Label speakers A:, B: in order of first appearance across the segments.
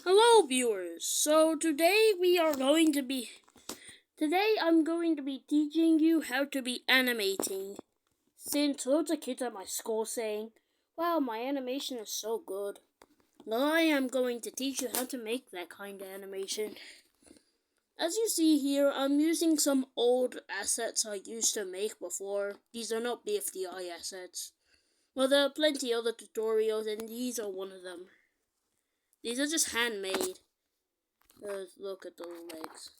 A: Hello viewers, so today I'm going to be teaching you how to be animating. Since loads of kids at my school saying, wow, my animation is so good. Well, I am going to teach you how to make that kind of animation. As you see here, I'm using some old assets I used to make before. These are not BFDI assets. Well, there are plenty other tutorials and these are one of them. These are just handmade. Look at the legs.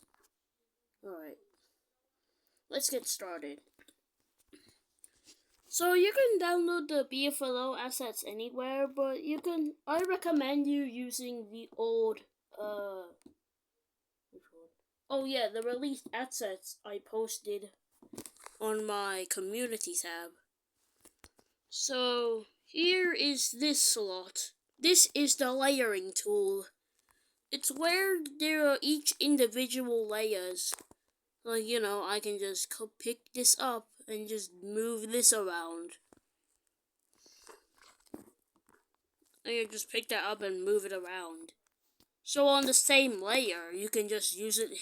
A: Alright, let's get started. So you can download the BFLO assets anywhere, but I recommend you using the old, which one? Oh yeah, the released assets I posted on my community tab. So here is this slot. This is the layering tool. It's where there are each individual layers. Like, I can just pick this up and just move this around. I can just pick that up and move it around. So on the same layer, you can just use it.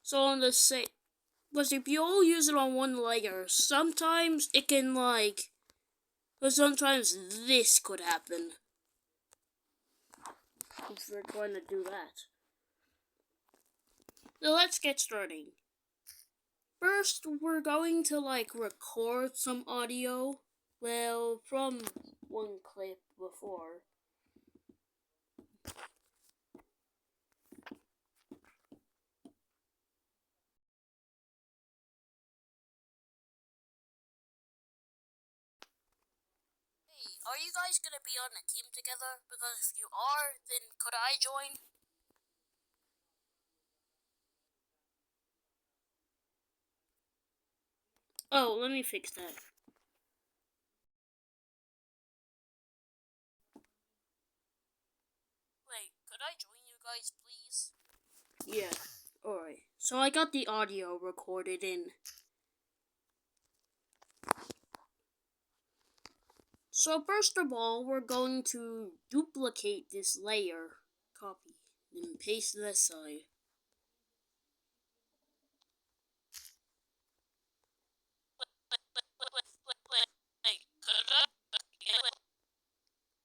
A: So on the same... Because if you all use it on one layer, sometimes it can but sometimes this could happen. If we're trying to do that. So let's get started. First, we're going to record some audio. Well, from one clip before. Hey, are you guys gonna be on a team together? Because if you are, then could I join? Oh, let me fix that. Wait, could I join you guys, please? Yeah, alright. So I got the audio recorded in. So first of all, we're going to duplicate this layer. Copy. And paste this side.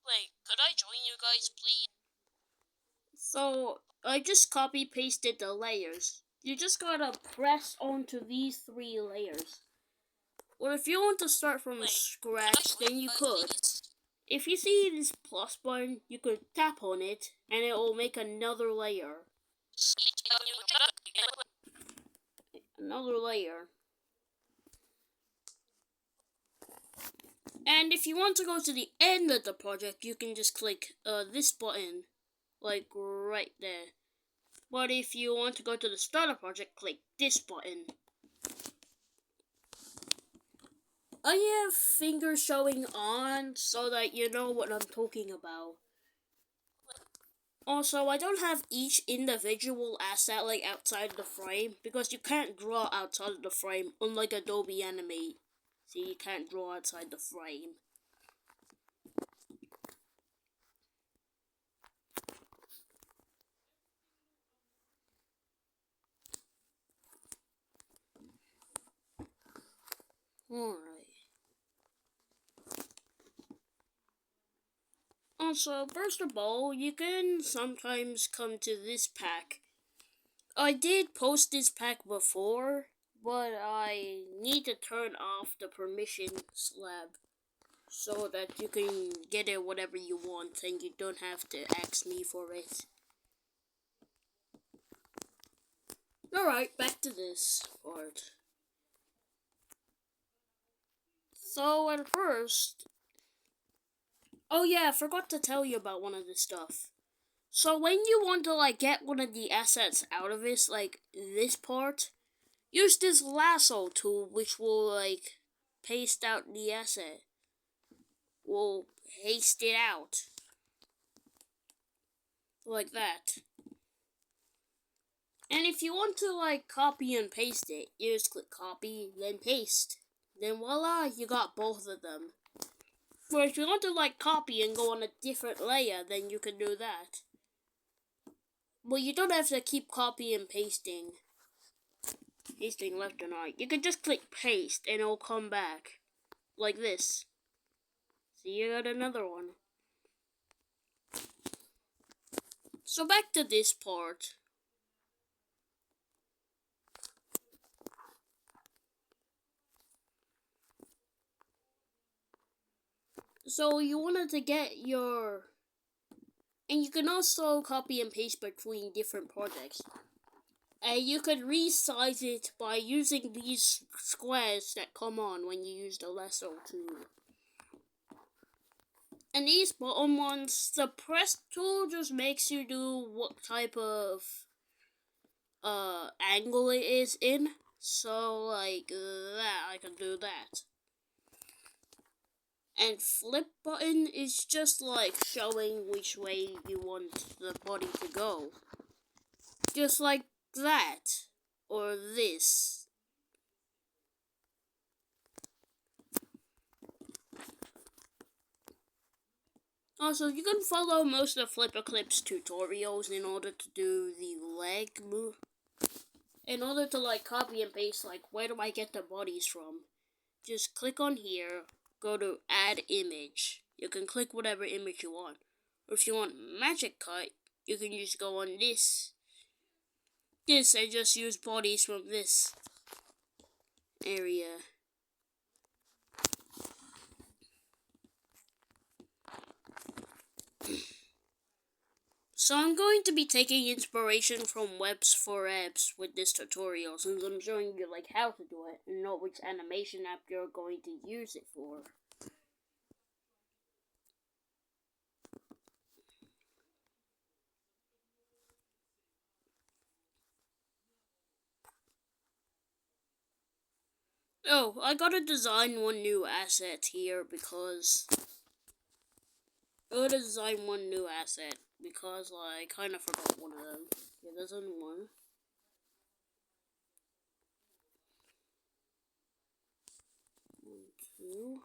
A: Wait, could I join you guys, please? So, I just copy pasted the layers. You just gotta press onto these 3 layers. Or if you want to start from scratch, then you could. If you see this plus button, you could tap on it, and it will make another layer. Another layer. And if you want to go to the end of the project, you can just click this button, like right there. But if you want to go to the start of the project, click this button. I have fingers showing on so that you know what I'm talking about. Also, I don't have each individual asset outside the frame because you can't draw outside of the frame, unlike Adobe Animate. See, you can't draw outside the frame. Alright. Also, first of all, you can sometimes come to this pack. I did post this pack before, but I need to turn off the permission slab so that you can get it whatever you want and you don't have to ask me for it. Alright, back to this part. So at first... Oh yeah, I forgot to tell you about one of the stuff. So when you want to get one of the assets out of this, this part, use this lasso tool which will paste out the asset. We'll paste it out. Like that. And if you want to copy and paste it, you just click copy, then paste. Then voila, you got both of them. Or if you want to like copy and go on a different layer, then you can do that. Well, you don't have to keep copy and pasting left and right. You can just click paste and it'll come back like this. See, you got another one. So back to this part. So you wanted to get your... And you can also copy and paste between different projects. And you could resize it by using these squares that come on when you use the lasso tool. And these bottom ones, the press tool just makes you do what type of angle it is in. So like that, I can do that. And flip button is just like showing which way you want the body to go. Just like that. Or this. Also, you can follow most of Flipper Clip's tutorials in order to do the leg move. In order to like copy and paste, like where do I get the bodies from? Just click on here, go to add image. You can click whatever image you want. Or if you want magic cut, you can just go on this. And just use bodies from this area. So I'm going to be taking inspiration from Webs for Apps with this tutorial, since I'm showing you like how to do it and not which animation app you're going to use it for. Oh, I gotta design one new asset here because... I kind of forgot one of them. Yeah, there's only one. Two.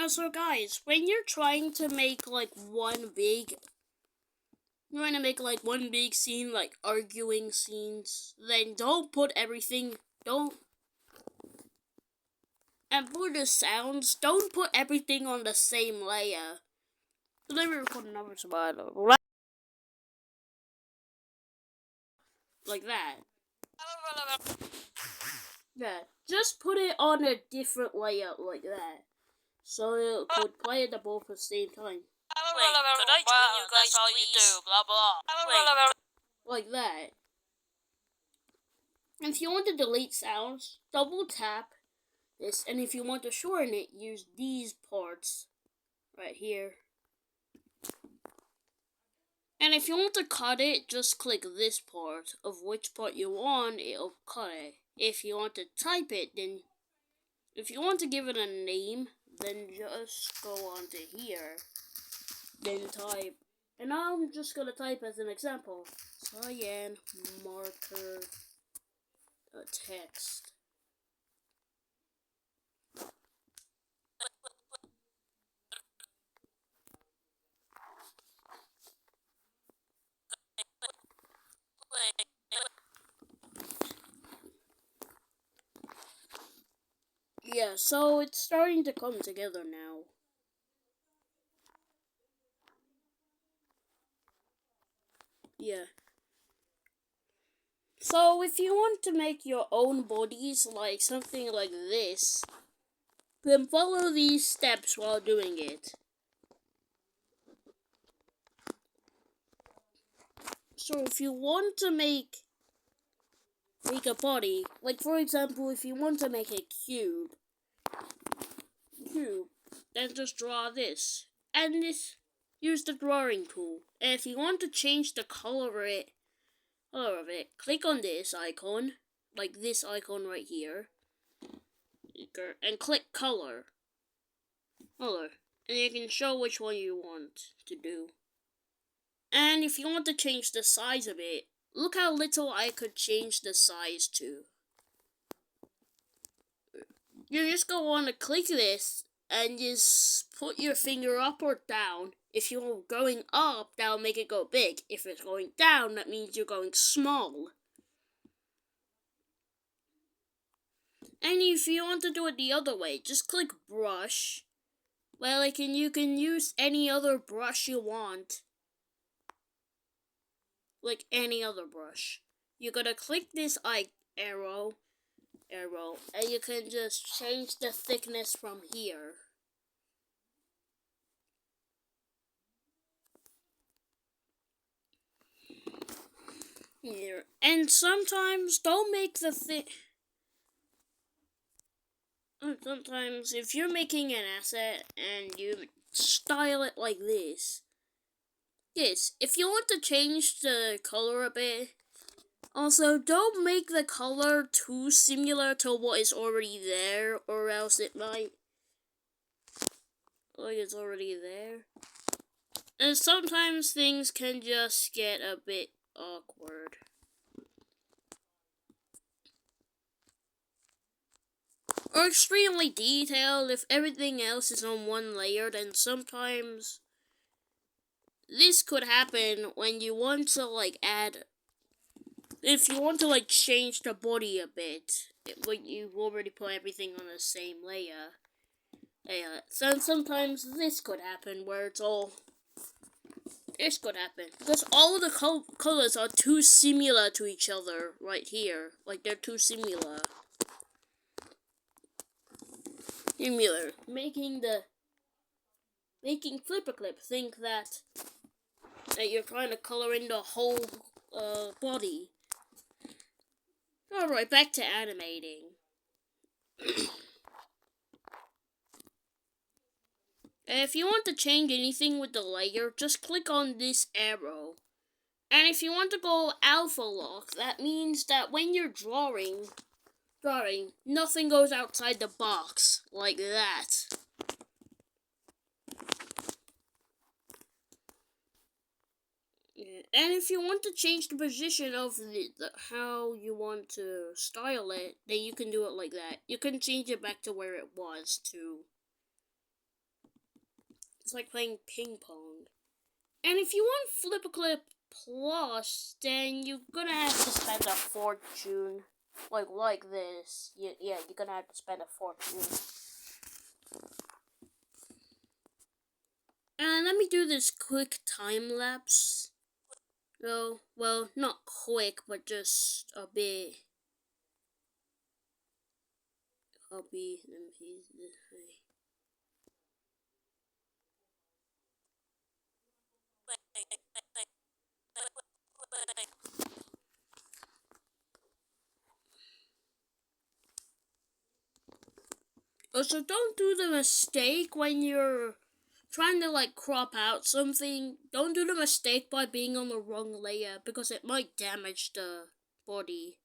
A: So guys, when you're trying to make like one big scene, like arguing scenes, then don't put everything, and for the sounds, don't put everything on the same layer. Let me record another spider. Like that. Yeah, just put it on a different layer like that. So it could play at both at the same time.
B: Wait, could I join you guys, all please? You do, blah blah. Wait.
A: Like that. If you want to delete sounds, double tap this, and if you want to shorten it, use these parts right here. And if you want to cut it, just click this part of which part you want, it'll cut it. If you want to type it, then if you want to give it a name, then just go on to here, then type, and I'm just gonna type as an example, cyan marker text. Yeah, so it's starting to come together now. Yeah. So if you want to make your own bodies, like something like this, then follow these steps while doing it. So if you want to make a body, like for example, if you want to make a cube, then just draw this, and use the drawing tool. And if you want to change the color of it, click on this icon, like this icon right here, and click color. color. And you can show which one you want to do. And if you want to change the size of it, look how little I could change the size to. You're just going to want to click this and just put your finger up or down. If you're going up, that'll make it go big. If it's going down, that means you're going small. And if you want to do it the other way, just click brush. Well, you can use any other brush you want. Like any other brush. You're gonna click this arrow, and you can just change the thickness from here. Here. And sometimes don't make the sometimes if you're making an asset and you style it like this, if you want to change the color a bit, also don't make the color too similar to what is already there, or else it might like it's already there. And sometimes things can just get a bit awkward. Or extremely detailed. If everything else is on one layer, then sometimes this could happen when you want to if you want to change the body a bit, when you've already put everything on the same layer. So sometimes this could happen where this could happen because all the colors are too similar to each other right here. Like they're too similar. Making Flipperclip think that you're trying to color in the whole body. Alright, back to animating. If you want to change anything with the layer, just click on this arrow. And if you want to go alpha lock, that means that when you're drawing, nothing goes outside the box, like that. And if you want to change the position of how you want to style it, then you can do it like that. You can change it back to where it was, too. It's like playing ping pong. And if you want Flipperclip Plus, then you're gonna have to spend a fortune. Like this. Yeah, you're gonna have to spend a fortune. And let me do this quick time lapse. Well, not quick, but just a bit. Copy and paste this way. Also, don't do the mistake when you're trying to crop out something. Don't do the mistake by being on the wrong layer because it might damage the body.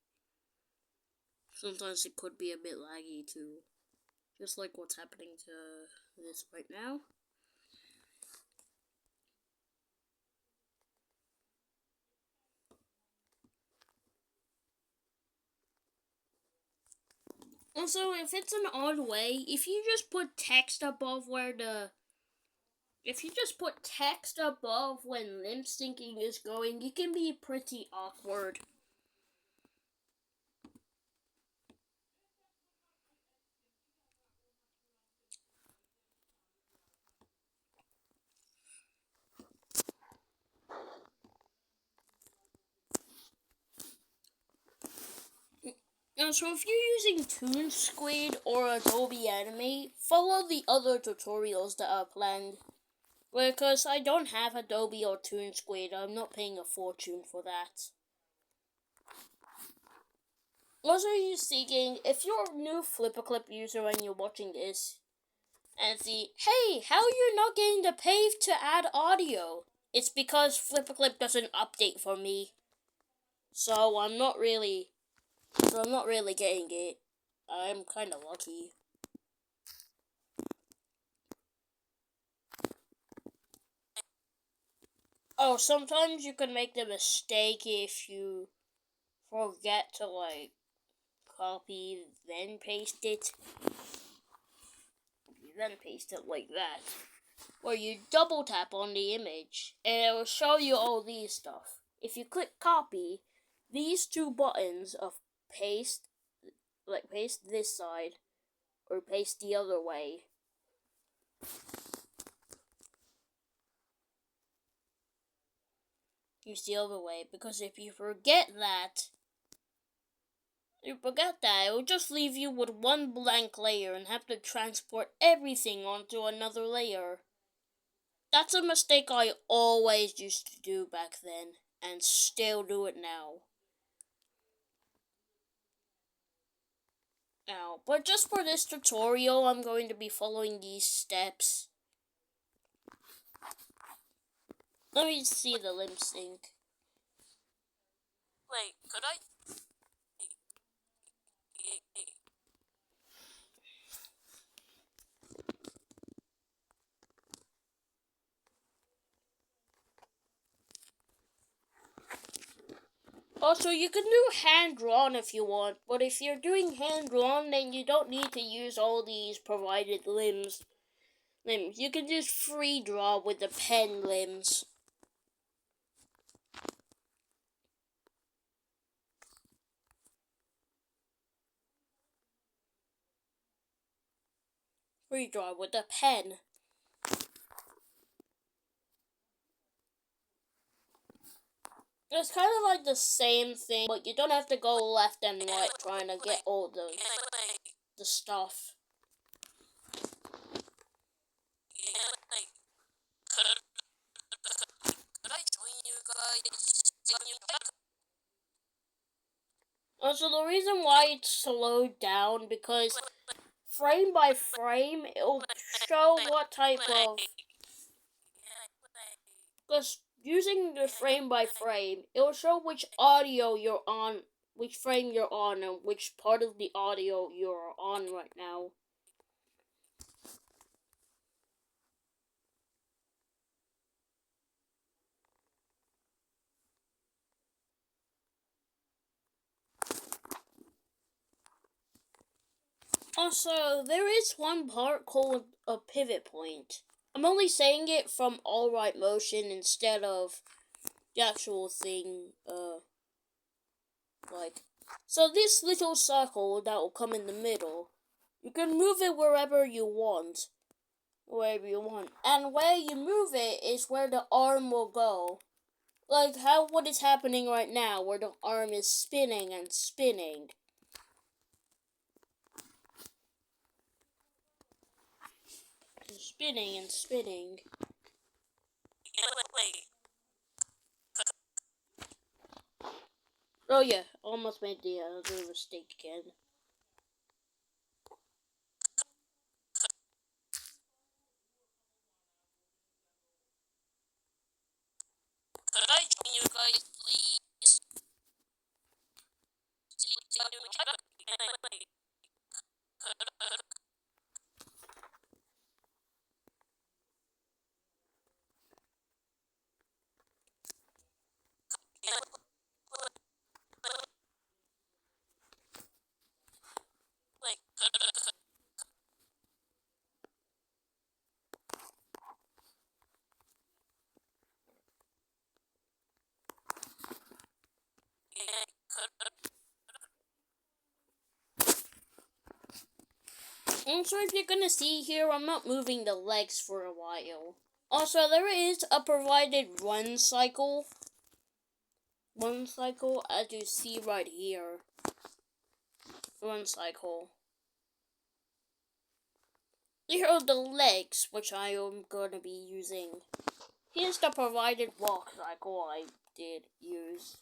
A: Sometimes it could be a bit laggy too. Just like what's happening to this right now. Also, if it's an odd way, if you just put text above when lip syncing is going, it can be pretty awkward. So if you're using ToonSquid or Adobe Animate, follow the other tutorials that are planned. Because I don't have Adobe or ToonSquid, I'm not paying a fortune for that. Also, you're thinking, if you're a new Flipperclip user and you're watching this, and see, hey, how are you not getting the page to add audio? It's because Flipperclip doesn't update for me. So I'm not really getting it. I'm kinda lucky. Oh, sometimes you can make the mistake if you forget to copy then paste it. You then paste it like that. Where you double tap on the image and it will show you all these stuff. If you click copy, these two buttons of paste, paste this side or paste the other way. Use the other way, because if you forget that, it will just leave you with one blank layer and have to transport everything onto another layer. That's a mistake I always used to do back then, and still do it now. But just for this tutorial, I'm going to be following these steps. Let me see the lip sync.
B: Wait, could I?
A: Also, you can do hand-drawn if you want, but if you're doing hand-drawn, then you don't need to use all these provided limbs. You can just free draw with the pen limbs. Free draw with the pen. It's kind of like the same thing, but you don't have to go left and right trying to get all the stuff.
B: Could I join you guys?
A: Also, the reason why it's slowed down, because frame by frame, it'll show what type of... Because using the frame by frame, it'll show which audio you're on, which frame you're on, and which part of the audio you're on right now. Also, there is one part called a pivot point. I'm only saying it from All Right Motion instead of the actual thing, So this little circle that will come in the middle, you can move it wherever you want. And where you move it is where the arm will go. Like what is happening right now, where the arm is spinning and spinning. Spinning and spinning. Oh yeah, almost made the other mistake again.
B: Could I join you guys, please?
A: Also, if you're gonna see here, I'm not moving the legs for a while. Also, there is a provided run cycle. Run cycle, as you see right here. Run cycle. Here are the legs, which I am gonna be using. Here's the provided walk cycle I did use.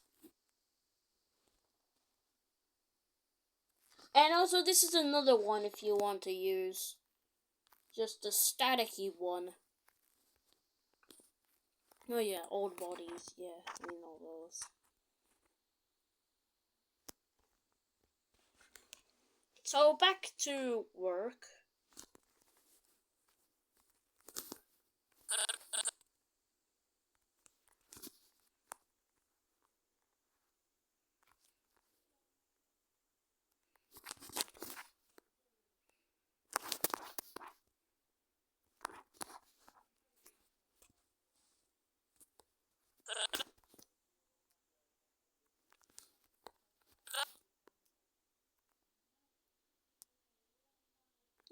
A: And also, this is another one if you want to use. Just the staticky one. Oh yeah, old bodies. Yeah, we know those. So back to work.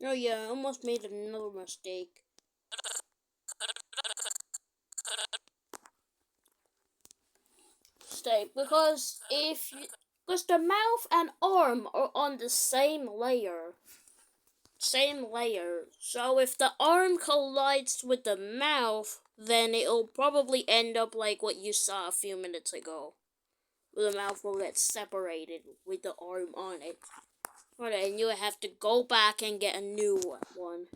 A: Oh yeah, I almost made another mistake. Because because the mouth and arm are on the same layer. So if the arm collides with the mouth, then it'll probably end up like what you saw a few minutes ago. The mouth will get separated with the arm on it. Alright, and you have to go back and get a new one.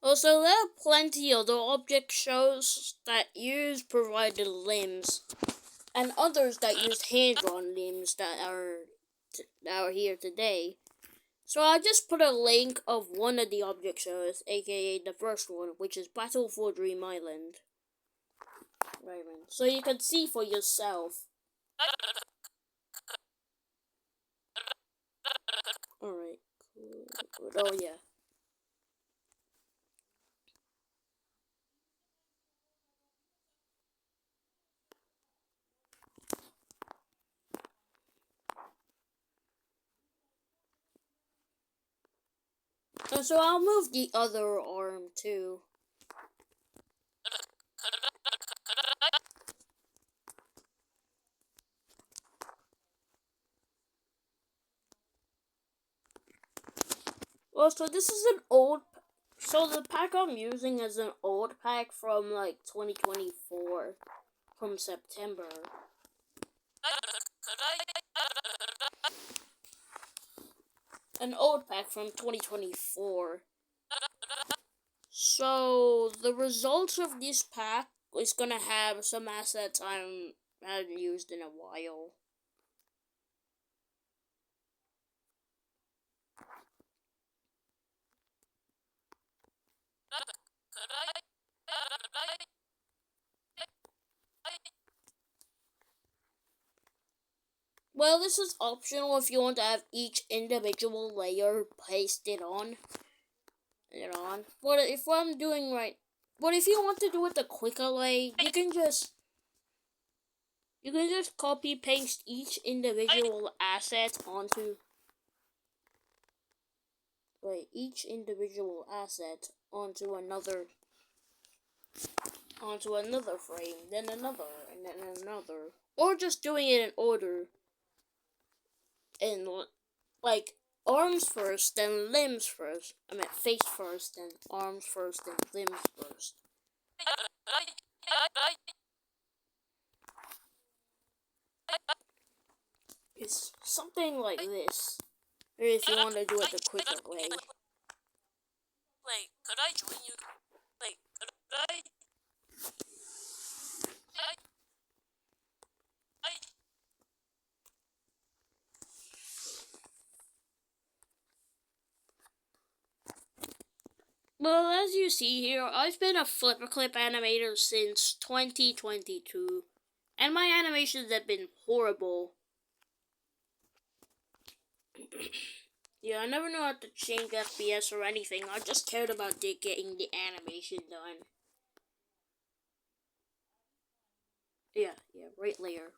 A: Also, there are plenty other object shows that use provided limbs, and others that use hand-drawn limbs that are here today. So I just put a link of one of the object shows, aka the first one, which is Battle for Dream Island. Right, man. So you can see for yourself. Alright, cool. Oh yeah. And so I'll move the other arm too. Well, so this is an old. So the pack I'm using is an old pack from like 2024, from September. An old pack from 2024. So the results of this pack is gonna have some assets I haven't used in a while. Well, this is optional if you want to have each individual layer pasted on. But if I'm doing right, but if you want to do it the quicker way, you can just copy paste each individual asset onto onto another frame, then another, and then another, or just doing it in order, in like arms first, then limbs first. I meant face first, then arms first, then limbs first. It's something like this. Or if you want to do it the quicker way.
B: Wait, could I join you? Wait, could I?
A: Well, as you see here, I've been a flipper clip animator since 2022, and my animations have been horrible. Yeah, I never know how to change FPS or anything. I just cared about getting the animation done. Yeah, right layer.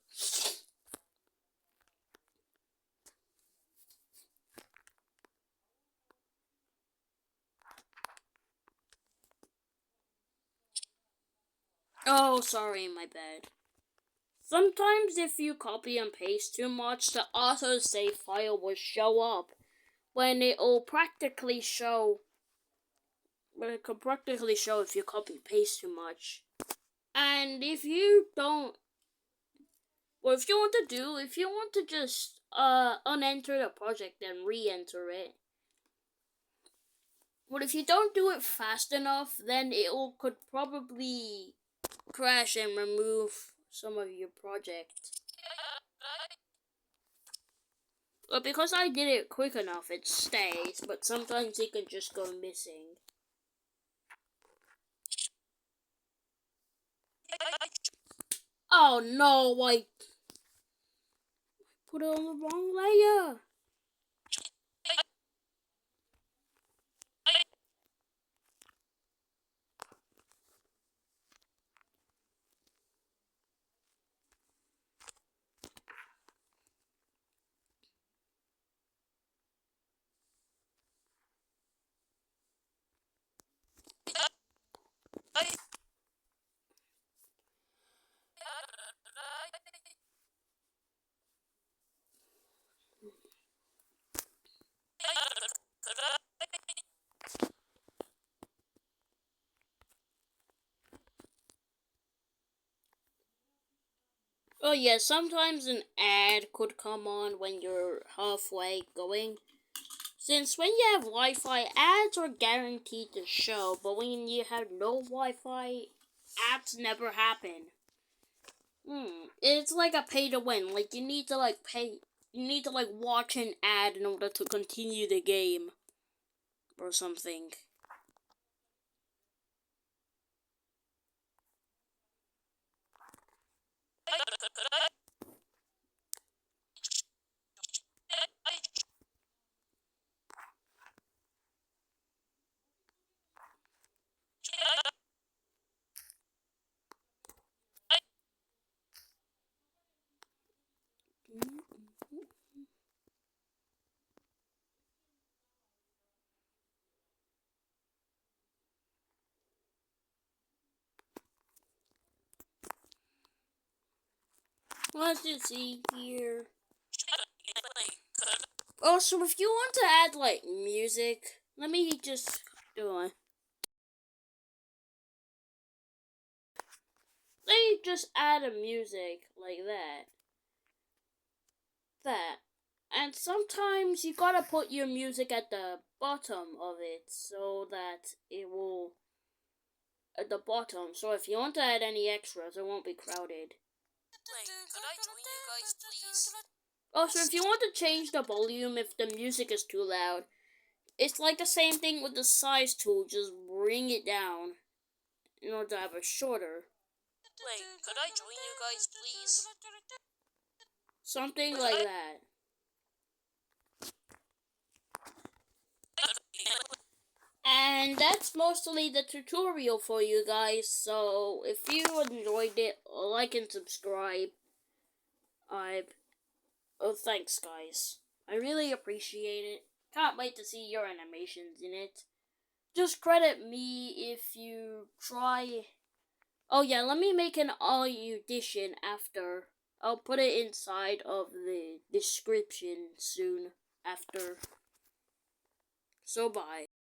A: Oh, sorry, my bad. Sometimes if you copy and paste too much, the autosave file will show up when it'll practically show. But it could practically show if you copy paste too much. And if you don't, well, if you want to just unenter the project and re-enter it. But if you don't do it fast enough, then could probably crash and remove some of your project. But because I did it quick enough, it stays, but sometimes it can just go missing. Oh no, I put it on the wrong layer. Oh yeah, sometimes an ad could come on when you're halfway going. Since when you have Wi-Fi, ads are guaranteed to show, but when you have no Wi-Fi, ads never happen. It's like a pay to win. Like you need to watch an ad in order to continue the game or something. Let's just see here. Also, if you want to add like music, let me just do it. Let me just add a music like that. And sometimes you gotta put your music at the bottom of it so that it will at the bottom. So if you want to add any extras, it won't be crowded.
B: Wait, could I join you guys, please?
A: Also, if you want to change the volume if the music is too loud, it's like the same thing with the size tool. Just bring it down in order to have a shorter.
B: Wait, could I join you guys, please?
A: Something like that. And that's mostly the tutorial for you guys. So if you enjoyed it, like and subscribe. Oh, thanks, guys. I really appreciate it. Can't wait to see your animations in it. Just credit me if you try. Oh yeah, let me make an audition after. I'll put it inside of the description soon after. So bye.